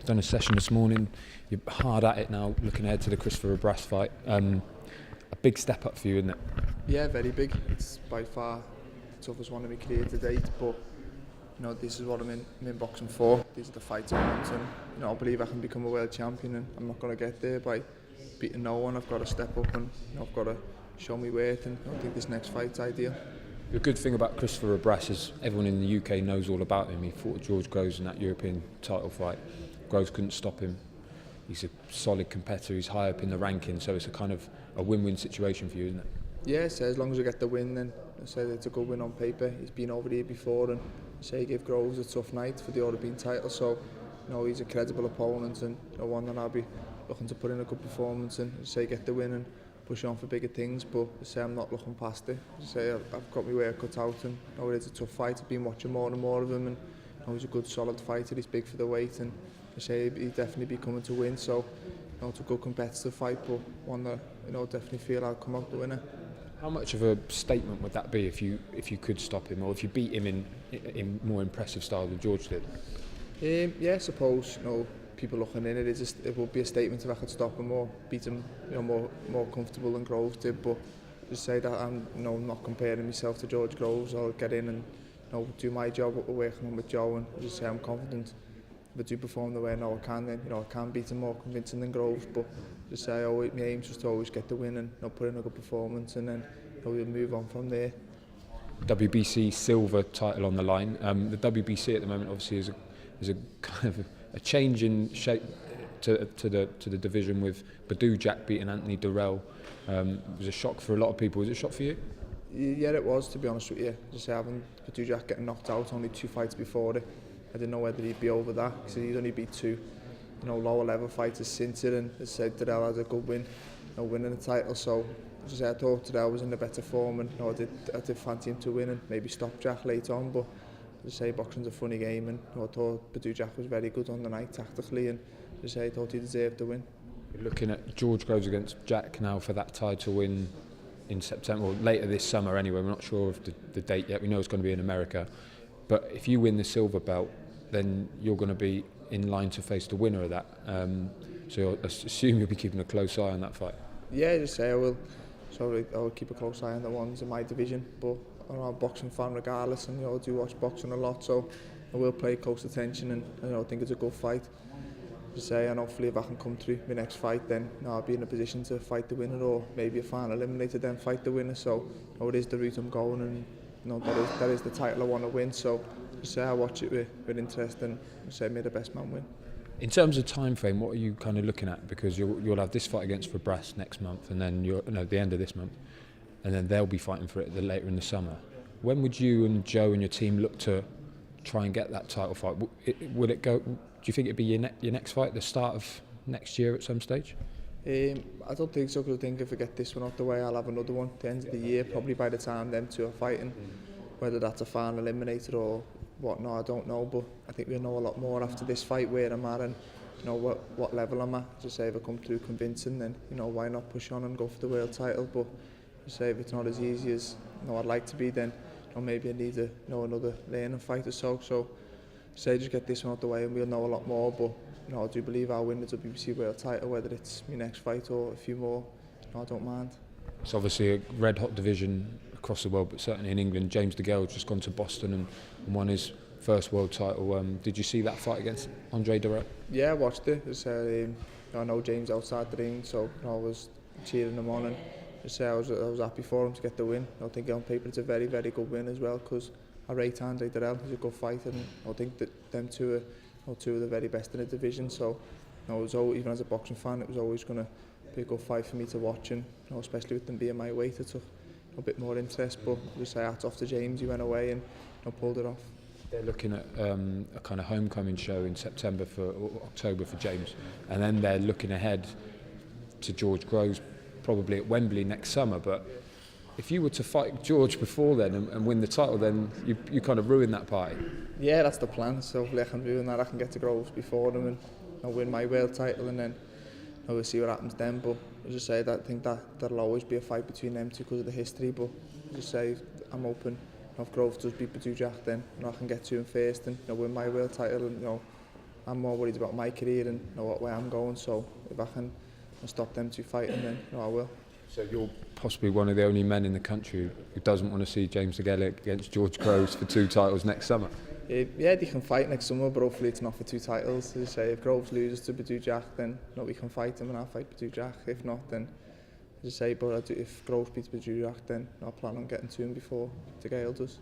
You've done a session this morning. You're hard at it now, looking ahead to the Christopher Brass fight. A big step up for you, isn't it? Yeah, very big. It's by far the toughest one of my career to date, but this is what I'm in boxing for. These are the fights I want, and I believe I can become a world champion, and I'm not going to get there by beating no one. I've got to step up, and I've got to show me worth, and I think this next fight's ideal. The good thing about Christopher Brass is everyone in the UK knows all about him. He fought George Groves in that European title fight. Groves couldn't stop him. He's a solid competitor. He's high up in the ranking, so it's a kind of a win-win situation for you, isn't it? Yeah, so as long as I get the win, then I say it's a good win on paper. He's been over here before, and say he gave Groves a tough night for the European title. So, he's a credible opponent, and one that I'll be looking to put in a good performance and say get the win and push on for bigger things. But I say I'm not looking past it. I say I've got my work cut out, and it's a tough fight. I've been watching more and more of him, and he's a good, solid fighter. He's big for the weight, and I say he'd definitely be coming to win. So, it's a good competitive fight, but one that definitely feel I'll come out the winner. How much of a statement would that be if you could stop him, or if you beat him in more impressive style than George did? Yeah, I suppose people looking in it would be a statement if I could stop him or beat him more comfortable than Groves did. But just say that I'm not comparing myself to George Groves. I'll get in and do my job working on with Joe, and just say I'm confident if I do perform the way I know I can, then I can beat him more convincing than Groves. But just say my aim is just to always get the win and put in a good performance, and then we'll move on from there. WBC silver title on the line. The WBC at the moment obviously is a kind of a change in shape to the division, with Jack beating Anthony Durrell. It was a shock for a lot of people. Was it a shock for you? Yeah, it was, to be honest with you. Just having Jack getting knocked out only 2 fights before it, I didn't know whether he'd be over that, because he'd only beat 2 lower level fighters since it, and as I said, Durrell had a good win, winning the title. So as I thought Durrell was in a better form, and I did fancy him to win and maybe stop Jack late on. But as I say, boxing's a funny game, and I thought Jack was very good on the night tactically, and as I say, I thought he deserved the win. You're looking at George Groves against Jack now for that title win in September, or later this summer anyway. We're not sure of the date yet. We know it's going to be in America, but if you win the silver belt, then you're going to be in line to face the winner of that. So I assume you'll be keeping a close eye on that fight. Yeah, just say I will. So I'll keep a close eye on the ones in my division, but I'm a boxing fan regardless, and I do watch boxing a lot, so I will pay close attention, and I think it's a good fight. Just say, and hopefully if I can come through my next fight, then I'll be in a position to fight the winner, or maybe a final eliminator, then fight the winner. So it is the route I'm going, and that is the title I want to win. So just say I watch it with interest, and say may the best man win. In terms of time frame, what are you kind of looking at? Because you'll have this fight against Fabras next month, and then at the end of this month, and then they'll be fighting for it later in the summer. When would you and Joe and your team look to try and get that title fight? Would it go? Do you think it'd be your next fight at the start of next year at some stage? I don't think so, because I think if I get this one out the way, I'll have another one at the end of the year, probably by the time them two are fighting. Whether that's a final eliminator or whatnot, I don't know, but I think we'll know a lot more after this fight where I'm at, and what level I'm at. Just say if I come through convincing, then why not push on and go for the world title. But just say if it's not as easy as I'd like to be, then maybe I need another learning fight or so. So say just get this one out the way and we'll know a lot more. But I do believe I'll win the WBC world title, whether it's my next fight or a few more. I don't mind. It's obviously a red hot division across the world, but certainly in England. James DeGale has just gone to Boston and won his first world title. Did you see that fight against Andre Durrell? Yeah, I watched it. I know James outside the ring, so I was cheering him on, and I was happy for him to get the win. I think on paper it's a very, very good win as well, because I rate Andre Durrell. He's a good fighter, and I think that them two are two of the very best in the division. So even as a boxing fan, it was always going to be a good fight for me to watch, and especially with them being my weight, it took a bit more interest. But just say hats off to James. He went away and pulled it off. They're looking at a kind of homecoming show in September or October for James, and then they're looking ahead to George Groves probably at Wembley next summer. But if you were to fight George before then and win the title, then you kind of ruin that party. Yeah, that's the plan. So hopefully I can ruin that. I can get to Groves before them and win my world title, and then we'll see what happens then. But as I say, I think that'll always be a fight between them two because of the history. But as I say, I'm open. If Groves does beat Jack, then I can get to him first and win my world title, and I'm more worried about my career and what way I'm going. So if I can stop them two fighting, then I will. So you're possibly one of the only men in the country who doesn't want to see James DeGale against George Groves for 2 titles next summer. Yeah, they can fight next summer, but hopefully it's not for 2 titles. As I say, if Groves loses to Badu Jack, then we can fight him and I'll fight Badu Jack. If not, then as I say, but if Groves beats Badu Jack, then I'll plan on getting to him before DeGale does.